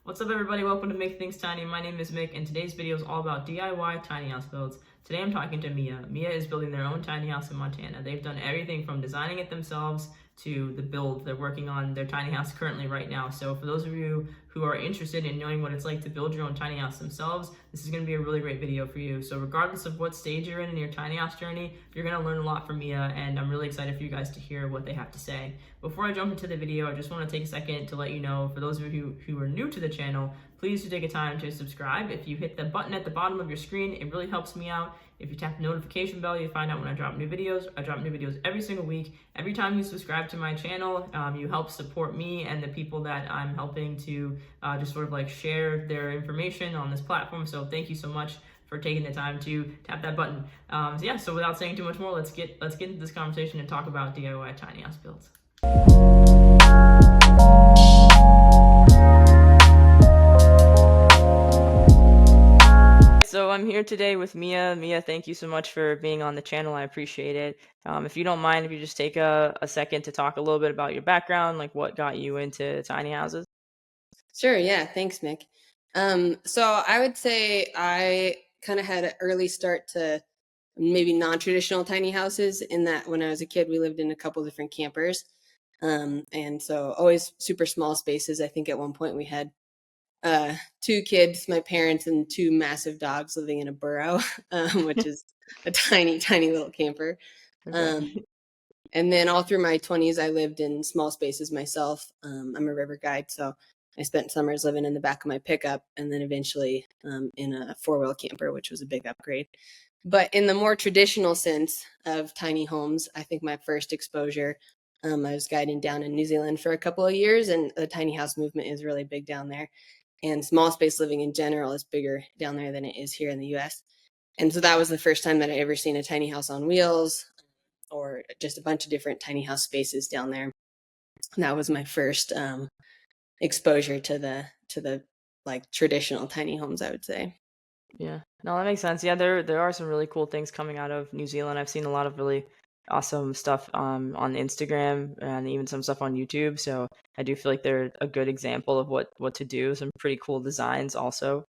What's up, everybody? Welcome to Make Things Tiny. My name is Mick, and today's video is all about DIY tiny house builds. Today I'm talking to Mia. Mia is building their own tiny house in Montana. They've done everything from designing it themselves to the build. They're working on their tiny house currently right now. So for those of you who are interested in knowing what it's like to build your own tiny house themselves, this is going to be a really great video for you. So regardless of what stage you're in your tiny house journey, you're going to learn a lot from Mia, and I'm really excited for you guys to hear what they have to say. Before I jump into the video, I just want to take a second to let you know, for those of you who are new to the channel, please do take a time to subscribe. If you hit the button at the bottom of your screen, it really helps me out. If you tap the notification bell, you find out when I drop new videos. I drop new videos every single week. Every time you subscribe to my channel, you help support me and the people that I'm helping to just sort of like share their information on this platform. So thank you so much for taking the time to tap that button. So without saying too much more, let's get into this conversation and talk about DIY tiny house builds. So I'm here today with Mia. Mia, thank you so much for being on the channel. I appreciate it. If you don't mind, if you just take a second to talk a little bit about your background, like what got you into tiny houses. Sure. Yeah. Thanks, Mick. So I would say I kind of had an early start to maybe non-traditional tiny houses in that when I was a kid, we lived in a couple different campers. And so always super small spaces. I think at one point we had two kids, my parents, and two massive dogs living in a burrow, which is a tiny, tiny little camper. Okay. And then all through my 20s, I lived in small spaces myself. I'm a river guide, so I spent summers living in the back of my pickup and then eventually in a four-wheel camper, which was a big upgrade. But in the more traditional sense of tiny homes, I think my first exposure, I was guiding down in New Zealand for a couple of years, and the tiny house movement is really big down there. And small space living in general is bigger down there than it is here in the US. And so that was the first time that I ever seen a tiny house on wheels or just a bunch of different tiny house spaces down there. And that was my first exposure to the like traditional tiny homes, I would say. Yeah. No, that makes sense. Yeah, there are some really cool things coming out of New Zealand. I've seen a lot of really awesome stuff on Instagram and even some stuff on YouTube. So I do feel like they're a good example of what to do. Some pretty cool designs also.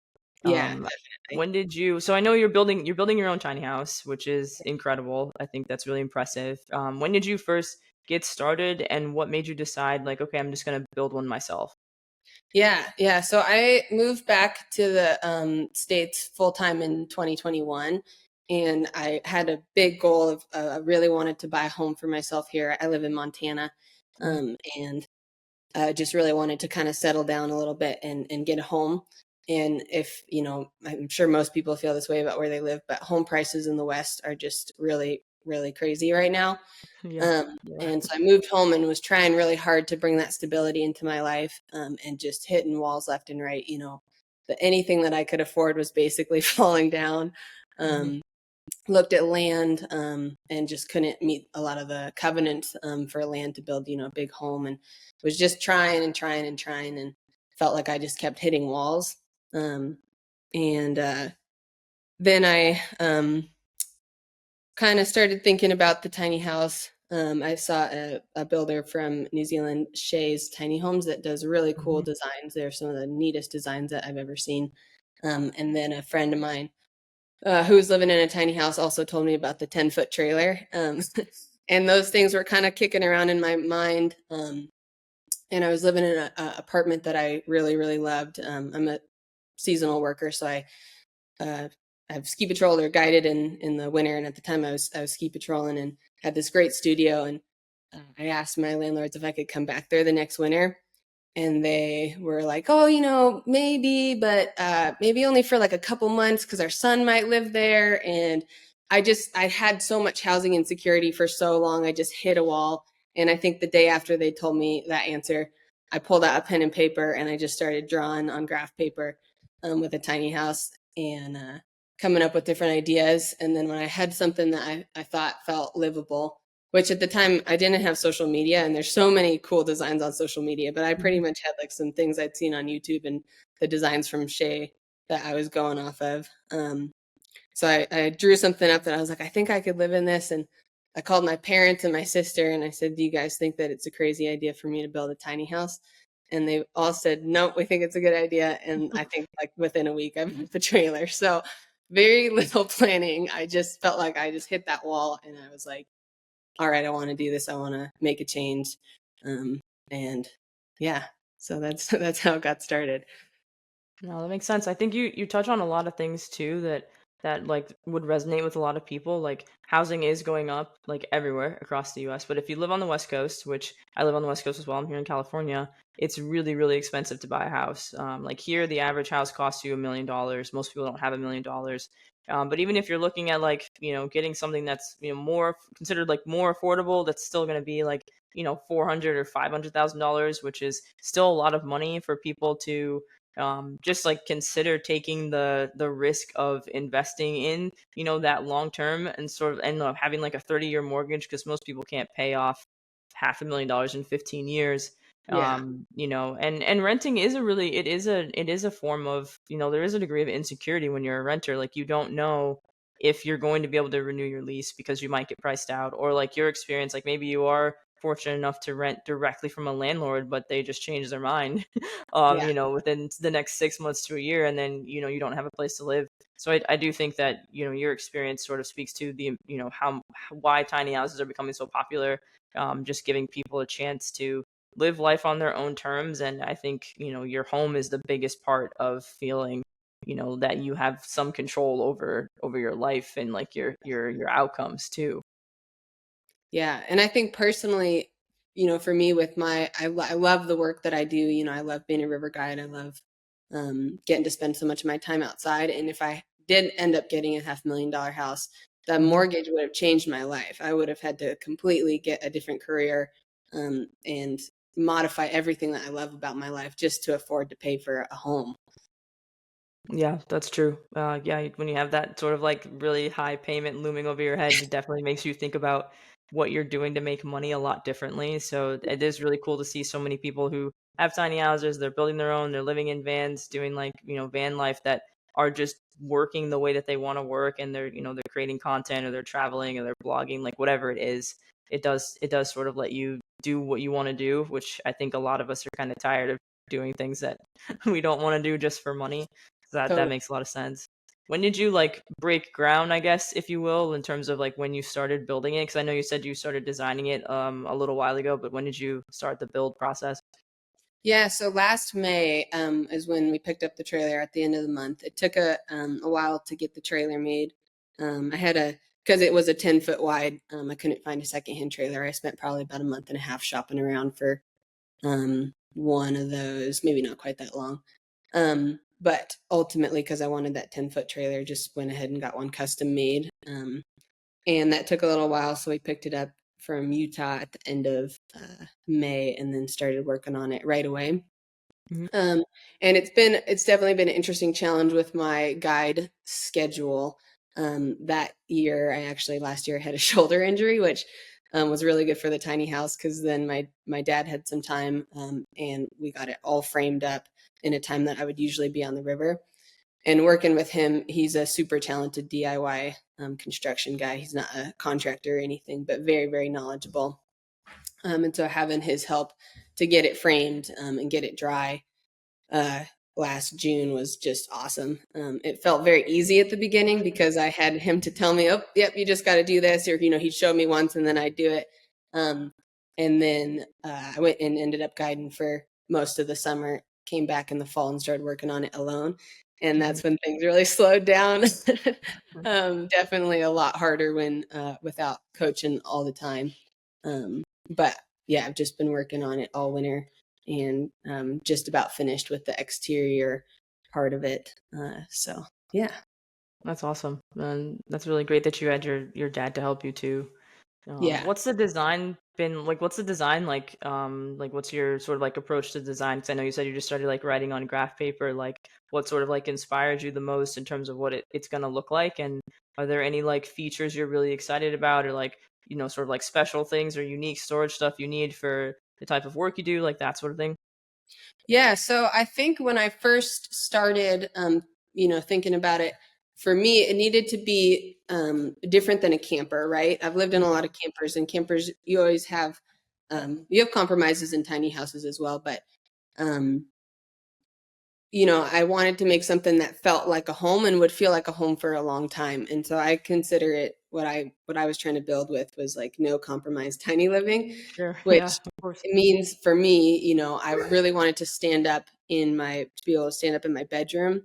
Yeah, Um, definitely. when did you? So I know you're building your own tiny house, which is incredible. I think that's really impressive. When did you first get started, and what made you decide like, okay, I'm just gonna build one myself? Yeah. So I moved back to the States full time in 2021. And I had a big goal of I really wanted to buy a home for myself here. I live in Montana, Mm. and just really wanted to kind of settle down a little bit and get a home. And if, I'm sure most people feel this way about where they live, but home prices in the West are just really, really crazy right now. Yeah. Um, Yeah. and so I moved home and was trying really hard to bring that stability into my life, and just hitting walls left and right. Anything that I could afford was basically falling down. Hmm. Um, Looked at land, and just couldn't meet a lot of the covenants for land to build, a big home, and was just trying and trying and trying, and felt like I just kept hitting walls. And then I kind of started thinking about the tiny house. I saw a builder from New Zealand, Shay's Tiny Homes, that does really cool Hmm. designs. They're some of the neatest designs that I've ever seen. And then a friend of mine who was living in a tiny house also told me about the 10-foot trailer. And those things were kind of kicking around in my mind. And I was living in an apartment that I really, really loved. I'm a seasonal worker, so uh, I've ski patrolled or guided in the winter. And at the time, I was ski patrolling and had this great studio. And I asked my landlords if I could come back there the next winter, and they were like, "Oh, maybe, but maybe only for like a couple months because our son might live there." And I had so much housing insecurity for so long, I just hit a wall. And I think the day after they told me that answer, I pulled out a pen and paper and I just started drawing on graph paper with a tiny house, and coming up with different ideas. And then when I had something that I thought felt livable, which at the time I didn't have social media, and there's so many cool designs on social media, but I pretty Hmm. much had like some things I'd seen on YouTube and the designs from Shay that I was going off of. So I drew something up that I was like, I think I could live in this. And I called my parents and my sister and I said, "Do you guys think that it's a crazy idea for me to build a tiny house?" and they all said, nope, we think it's a good idea. And I think like within a week, I bought the trailer. So very little planning. I just felt like I just hit that wall, and I was like, all right, I want to do this. I want to make a change. Um, and yeah, so that's that's how it got started. No, that makes sense. I think you touch on a lot of things too that like would resonate with a lot of people. Like housing is going up like everywhere across the US, but if you live on the West Coast, which I live on the West Coast as well, I'm here in California, it's really really expensive to buy a house. Like here, the average house costs you $1 million. Most people don't have $1 million. But even if you're looking at like getting something that's more considered like more affordable, that's still going to be like 400 or $500,000, which is still a lot of money for people to just like consider taking the risk of investing in that long term and sort of end up having like a 30-year mortgage, because most people can't pay off $500,000 in 15 years. Yeah. And renting is a really it is a form of there is a degree of insecurity when you're a renter. Like you don't know if you're going to be able to renew your lease because you might get priced out, or like your experience, like maybe you are fortunate enough to rent directly from a landlord, but they just change their mind Yeah. within the next 6 months to a year, and then you don't have a place to live. So I do think that your experience sort of speaks to the why tiny houses are becoming so popular, just giving people a chance to live life on their own terms. And I think your home is the biggest part of feeling that you have some control over your life and like your outcomes too. Yeah, and I think personally, for me with I love the work that I do. I love being a river guide. I love getting to spend so much of my time outside. And if I did end up getting a $500,000 house, the Mhm. mortgage would have changed my life. I would have had to completely get a different career, and modify everything that I love about my life just to afford to pay for a home. Yeah, that's true. Yeah, when you have that sort of like really high payment looming over your head, it definitely makes you think about what you're doing to make money a lot differently. So it is really cool to see so many people who have tiny houses, they're building their own, they're living in vans, doing like, van life, that are just working the way that they want to work, and they're creating content, or they're traveling, or they're blogging, like whatever it is. It does sort of let you do what you want to do, which I think a lot of us are kind of tired of doing things that we don't want to do just for money. So that Totally. makes a lot of sense. When did you like break ground, I guess, if you will, in terms of like when you started building it? Because I know you said you started designing it a little while ago, but when did you start the build process? Yeah, so last May is when we picked up the trailer at the end of the month. It took a while to get the trailer made. I had because it was a 10-foot wide, I couldn't find a secondhand trailer. I spent probably about a month and a half shopping around for one of those, maybe not quite that long. But ultimately, because I wanted that 10-foot trailer, just went ahead and got one custom made. And that took a little while, so we picked it up from Utah at the end of May, and then started working on it right away. Mhm. Um, and it's definitely been an interesting challenge with my guide schedule. That year, I actually last year had a shoulder injury, which was really good for the tiny house, because then my dad had some time, and we got it all framed up in a time that I would usually be on the river. And working with him, he's a super talented DIY construction guy. He's not a contractor or anything, but very, very knowledgeable. And so having his help to get it framed, and get it dry, uh, last June was just awesome. It felt very easy at the beginning because I had him to tell me, "Oh, yep, you just got to do this," or he'd show me once and then I'd do it. Um, and then I went and ended up guiding for most of the summer. Came back in the fall and started working on it alone, and Mhm. that's when things really slowed down. Definitely a lot harder when without coaching all the time. But yeah, I've just been working on it all winter, and just about finished with the exterior part of it. So yeah, That's awesome, and that's really great that you had your dad to help you too. yeah, What's the design been like? What's the design like? Like what's your sort of like approach to design? Because I know you said you just started like writing on graph paper. Like, what sort of like inspired you the most in terms of what it's gonna look like? And are there any like features you're really excited about, or like sort of like special things or unique storage stuff you need for the type of work you do, like that sort of thing? yeah. So I think when I first started, thinking about it, for me, it needed to be different than a camper, right? I've lived in a Mhm. lot of campers, and campers, you always have you have compromises in tiny houses as well, but Um, I wanted to make something that felt like a home and would feel like a home for a long time. And so I consider it what I was trying to build with was like no compromise tiny living, Sure. Yeah, which of course. it means for me, I really wanted to be able to stand up in my bedroom.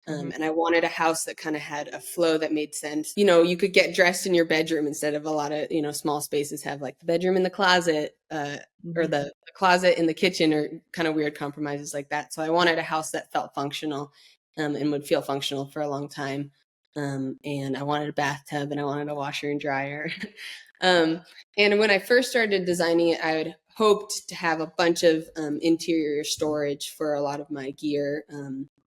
Hmm. And I wanted a house that kind of had a flow that made sense. You could get dressed in your bedroom instead of a lot of, small spaces have like the bedroom in the closet, or Hmm. the closet in the kitchen, or kind of weird compromises like that. So I wanted a house that felt functional, and would feel functional for a long time. And I wanted a bathtub and I wanted a washer and dryer. um, and when I first started designing it, I had hoped to have a bunch of interior storage for a lot of my gear,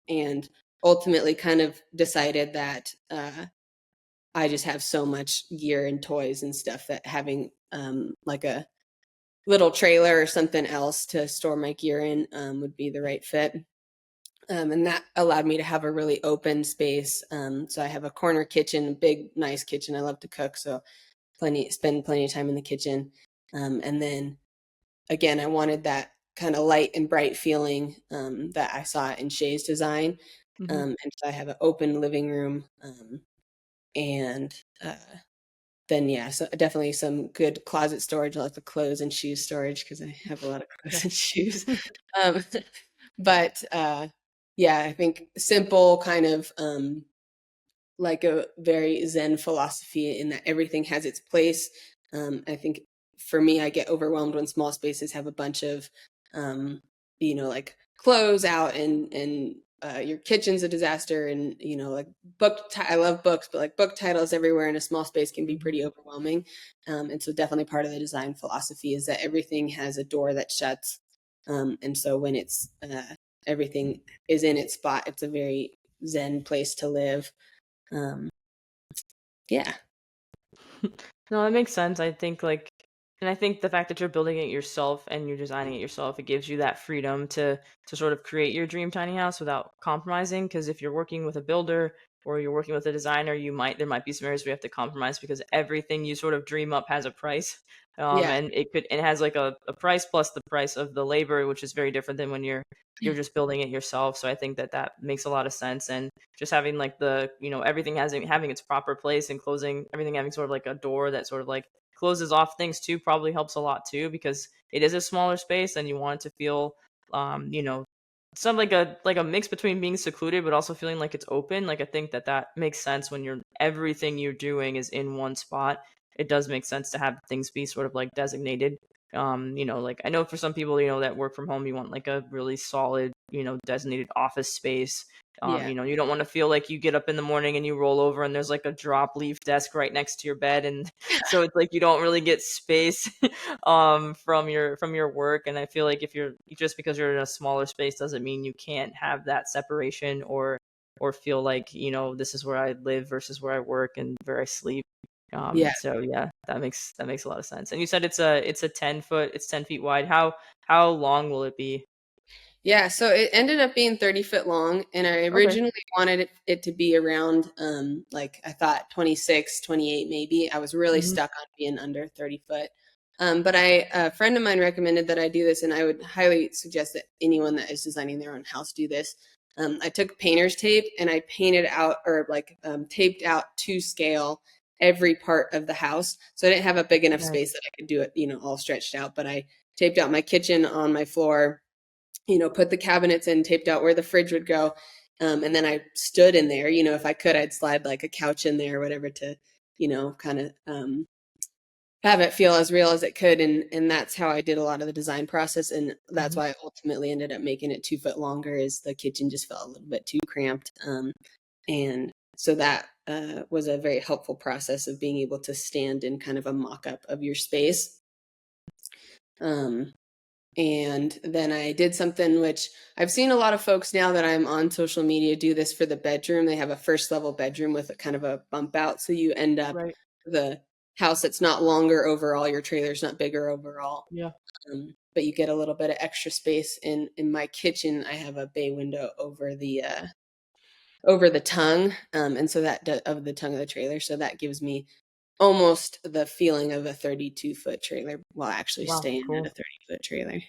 and ultimately kind of decided that I just have so much gear and toys and stuff that having like a little trailer or something else to store my gear in would be the right fit. And that allowed me to have a really open space. So I have a corner kitchen, a big, nice kitchen. I love to cook, so spend plenty of time in the kitchen. And then again, I wanted that kind of light and bright feeling that I saw in Shay's design. Hmm. And so I have an open living room, and then yeah, so definitely some good closet storage, lots of clothes and shoes storage because I have a lot of Yeah. clothes and shoes. Um, but yeah, I think simple kind of like a very Zen philosophy in that everything has its place. I think for me, I get overwhelmed when small spaces have a bunch of, like clothes out, and your kitchen's a disaster, and like I love books, but like book titles everywhere in a small space can be Hmm. pretty overwhelming. And so definitely part of the design philosophy is that everything has a door that shuts, and so when it's everything is in its spot, it's a very Zen place to live. Um, yeah, No, that makes sense. I think and I think the fact that you're building it yourself and you're designing it yourself, it gives you that freedom to sort of create your dream tiny house without compromising. Because if you're working with a builder or you're working with a designer, there might be some areas where you have to compromise because everything you sort of dream up has a price. yeah, And it has like a price plus the price of the labor, which is very different than when you're just building it yourself. So I think that makes a lot of sense. And just having like everything having its proper place and closing everything having sort of like a door that sort of like closes off things too probably helps a lot too because it is a smaller space and you want it to feel um you know some like a mix between being secluded but also feeling like it's open. Like I think that makes sense when everything you're doing is in one spot. It does make sense to have things be sort of like designated. Like I know for some people, that work from home, you want like a really solid, designated office space. yeah, You don't want to feel like you get up in the morning and you roll over and there's like a drop leaf desk right next to your bed, and so it's like you don't really get space from your work. And I feel like if you're just because you're in a smaller space doesn't mean you can't have that separation or feel like, this is where I live versus where I work and where I sleep. yeah. So yeah, that makes a lot of sense. And you said it's a 10 foot, it's 10 feet wide. How long will it be? Yeah, so it ended up being 30 foot long, and I Okay. originally wanted it to be around, like I thought 26, 28 maybe. I was really Hmm. stuck on being under 30 foot. But a friend of mine recommended that I do this, and I would highly suggest that anyone that is designing their own house do this. I took painter's tape and I painted out, or like taped out to scale every part of the house. So I didn't have a big enough Nice. space that I could do it, all stretched out, but I taped out my kitchen on my floor, put the cabinets in, taped out where the fridge would go. And then I stood in there, if I could, I'd slide like a couch in there or whatever to, kind of have it feel as real as it could. And that's how I did a lot of the design process. And that's Hmm. why I ultimately ended up making it 2 foot longer, is the kitchen just felt a little bit too cramped. And so that was a very helpful process of being able to stand in kind of a mock up of your space. Um, And then I did something which I've seen a lot of folks now that I'm on social media do this for the bedroom. They have a first level bedroom with a kind of a bump out. So you end up Right. the house that's not longer overall, your trailer's not bigger overall. Yeah. But you get a little bit of extra space. In my kitchen, I have a bay window over the tongue, and so of the tongue of the trailer. So that gives me almost the feeling of a 32-foot trailer while actually Wow. staying at a Cool. 30-foot trailer.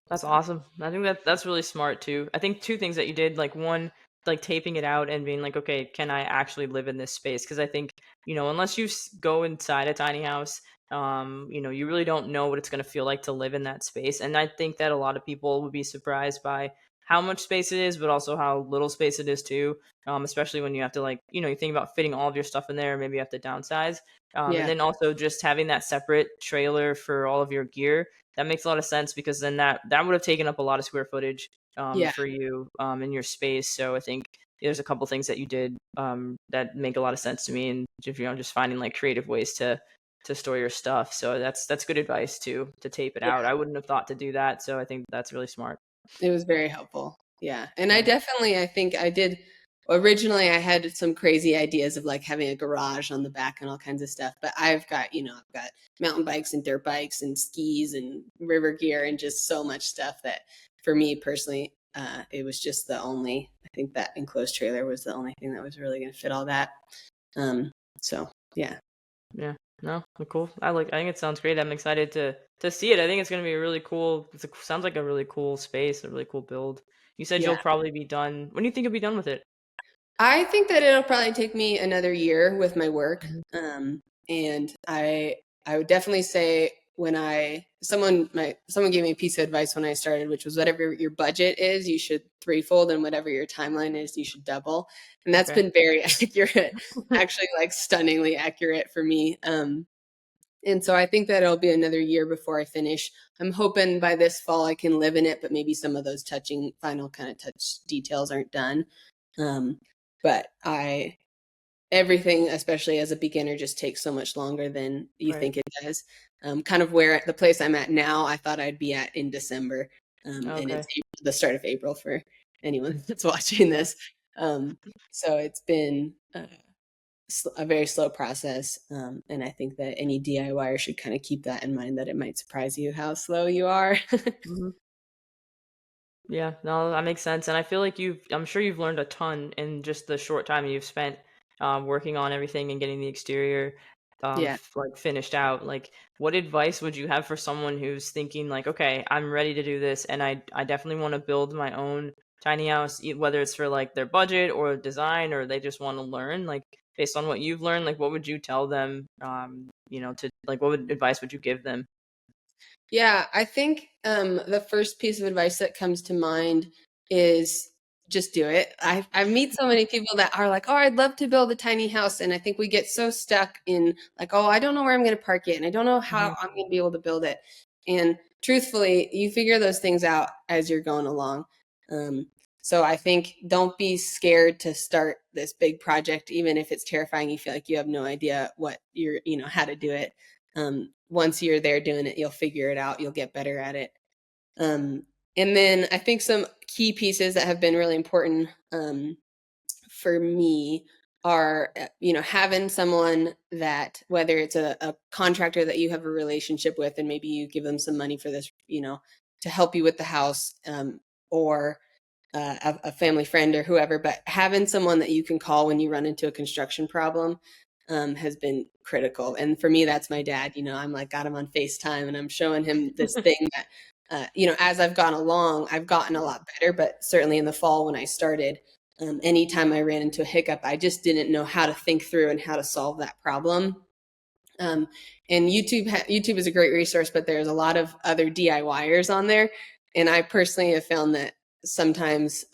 That's So awesome. I think that's really smart too. I think two things that you did, like one, like taping it out and being like, okay, can I actually live in this space? Because I think unless you go inside a tiny house, you really don't know what it's going to feel like to live in that space. And I think that a lot of people would be surprised by how much space it is, but also how little space it is too. Especially when you have to like, you think about fitting all of your stuff in there. Maybe you have to downsize. And yeah, then also just having that separate trailer for all of your gear, that makes a lot of sense because then that would have taken up a lot of square footage yeah, for you in your space. So I think there's a couple things that you did that make a lot of sense to me, and if just finding like creative ways to store your stuff. So that's good advice too, to tape it out. yeah. I wouldn't have thought to do that, so I think that's really smart. It was very helpful. Yeah. And Yeah. I think I did originally I had some crazy ideas of like having a garage on the back and all kinds of stuff, but I've got mountain bikes and dirt bikes and skis and river gear and just so much stuff that for me personally, it was just I think that enclosed trailer was the only thing that was really going to fit all that. Um, so yeah, Yeah. No, cool. I think it sounds great. I'm excited to see it. I think it's gonna be a really cool. Sounds like a really cool space, a really cool build. You said yeah. you'll probably be done. When do you think you'll be done with it? I think that it'll probably take me another year with my work. Mhm. And I would definitely say when someone gave me a piece of advice when I started, which was whatever your budget is, you should threefold, and whatever your timeline is, you should double. And that's Okay. been very accurate, actually like stunningly accurate for me. And so I think that it'll be another year before I finish. I'm hoping by this fall I can live in it, but maybe some of those final kind of touch details aren't done. Um, but I everything, especially as a beginner, just takes so much longer than you Right. think it does. Kind of where the place I'm at now, I thought I'd be at in December, and Okay. it's the start of April for anyone that's watching this. So it's been a very slow process, and I think that any DIYer should kind of keep that in mind, that it might surprise you how slow you are. Mhm. Yeah, no, that makes sense. And I feel like I'm sure you've learned a ton in just the short time you've spent working on everything and getting the exterior Yeah. like finished out. Like, what advice would you have for someone who's thinking like, okay, I'm ready to do this, and I definitely want to build my own tiny house, whether it's for like their budget or design, or they just want to learn. Like, based on what you've learned, like, what would you tell them? To like, advice would you give them? Yeah, I think the first piece of advice that comes to mind is just do it. I meet so many people that are like, "Oh, I'd love to build a tiny house," and I think we get so stuck in like, "Oh, I don't know where I'm going to park it, and I don't know how Mhm. I'm going to be able to build it." And truthfully, you figure those things out as you're going along. Um, so I think don't be scared to start this big project, even if it's terrifying. You feel like you have no idea what how to do it. Once you're there doing it, you'll figure it out. You'll get better at it. Um, and then I think some key pieces that have been really important for me are, having someone that, whether it's a contractor that you have a relationship with, and maybe you give them some money for this, to help you with the house, or a family friend or whoever, but having someone that you can call when you run into a construction problem has been critical. And for me, that's my dad. I'm like, got him on FaceTime and I'm showing him this thing that, as I've gone along, I've gotten a lot better. But certainly in the fall when I started, anytime I ran into a hiccup, I just didn't know how to think through and how to solve that problem. Um, and YouTube is a great resource, but there's a lot of other DIYers on there. And I personally have found that sometimes,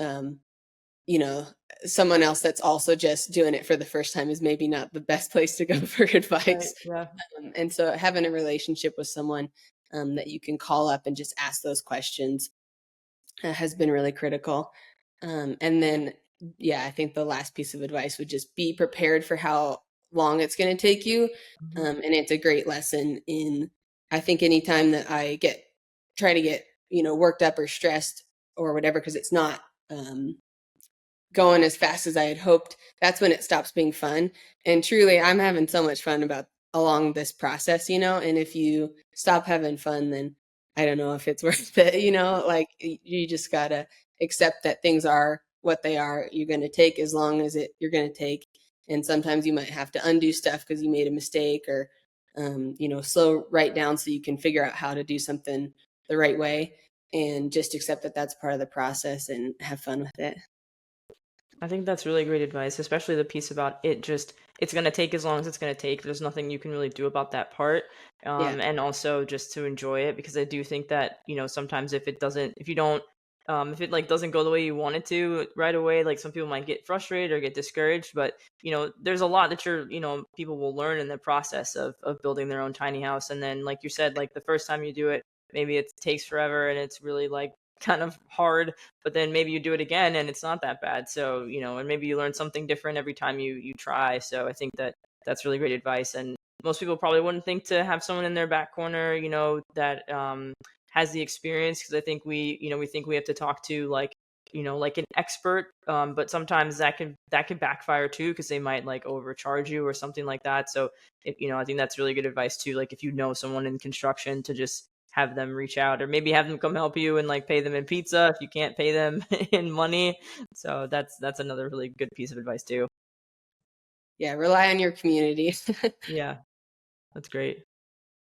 you know, someone else that's also just doing it for the first time is maybe not the best place to go for Right. advice. Yeah. And so having a relationship with someone that you can call up and just ask those questions has been really critical. And then, yeah, I think the last piece of advice would just be prepared for how long it's going to take you. Mhm. And it's a great lesson in, I think, anytime that try to get, worked up or stressed or whatever, because it's not, going as fast as I had hoped, that's when it stops being fun. And truly, I'm having so much fun about along this process, and if you stop having fun, then I don't know if it's worth it, like you just gotta accept that things are what they are. You're going to take as long as you're going to take. And sometimes you might have to undo stuff because you made a mistake, or, slow right down so you can figure out how to do something the right way. and just accept that that's part of the process and have fun with it. I think that's really great advice, especially the piece about it's going to take as long as it's going to take. There's nothing you can really do about that part. Yeah. And also just to enjoy it, because I do think that, sometimes if it like doesn't go the way you want it to right away, like some people might get frustrated or get discouraged, but there's a lot that people will learn in the process of building their own tiny house. And then, like you said, like the first time you do it, maybe it takes forever and it's really like kind of hard, but then maybe you do it again and it's not that bad. So, and maybe you learn something different every time you try. So I think that that's really great advice. And most people probably wouldn't think to have someone in their back corner, that has the experience, because I think we think we have to talk to like like an expert, but sometimes that can backfire too, because they might like overcharge you or something like that. So I think that's really good advice too, like if you know someone in construction, to just have them reach out, or maybe have them come help you and like pay them in pizza if you can't pay them in money. So that's another really good piece of advice too. Yeah, rely on your community. Yeah, that's great.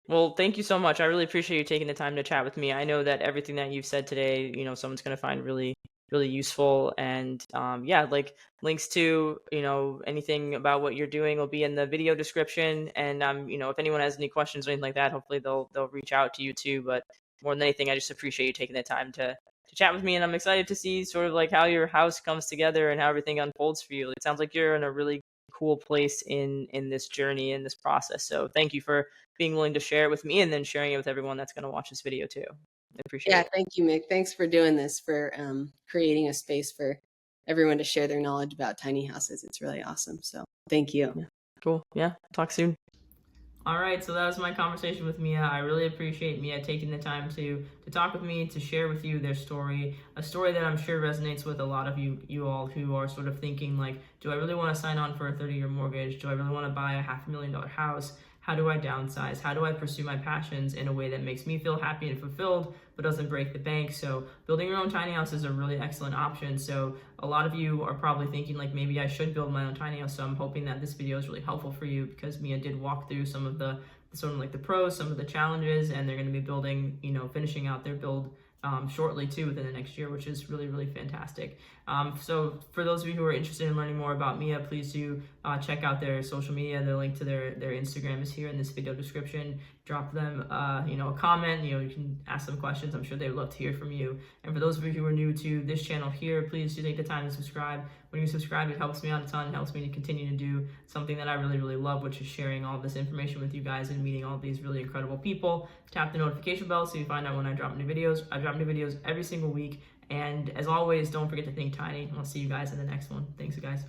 Well, thank you so much. I really appreciate you taking the time to chat with me. I know that everything that you've said today, someone's going to find really, really useful. And yeah, like links to, anything about what you're doing will be in the video description. And if anyone has any questions or anything like that, hopefully they'll reach out to you too. But more than anything, I just appreciate you taking the time to chat with me. And I'm excited to see sort of like how your house comes together and how everything unfolds for you. It sounds like you're in a really cool place in this journey, in this process. So thank you for being willing to share it with me, and then sharing it with everyone that's going to watch this video too. I appreciate Yeah, it. thank you, Mick. Thanks for doing this, for creating a space for everyone to share their knowledge about tiny houses. It's really awesome. So thank you. Yeah. Cool. Yeah. Talk soon. All right, so that was my conversation with Mia. I really appreciate Mia taking the time to talk with me, to share with you their story, a story that I'm sure resonates with a lot of you all who are sort of thinking like, do I really want to sign on for a 30-year mortgage? Do I really want to buy a $500,000 house? How do I downsize? How do I pursue my passions in a way that makes me feel happy and fulfilled, but doesn't break the bank? So building your own tiny house is a really excellent option. So a lot of you are probably thinking like, maybe I should build my own tiny house. So I'm hoping that this video is really helpful for you, because Mia did walk through some of the sort of like the pros, some of the challenges, and they're going to be building, finishing out their build shortly too, within the next year, which is really, really fantastic. So for those of you who are interested in learning more about Mia, please do check out their social media. The link to their Instagram is here in this video description. Drop them a comment. You can ask them questions. I'm sure they would love to hear from you. And for those of you who are new to this channel here, please do take the time to subscribe. When you subscribe, it helps me out a ton. It helps me to continue to do something that I really, really love, which is sharing all this information with you guys and meeting all these really incredible people. Tap the notification bell so you find out when I drop new videos. I drop new videos every single week. And as always, don't forget to think tiny. And I'll see you guys in the next one. Thanks, guys.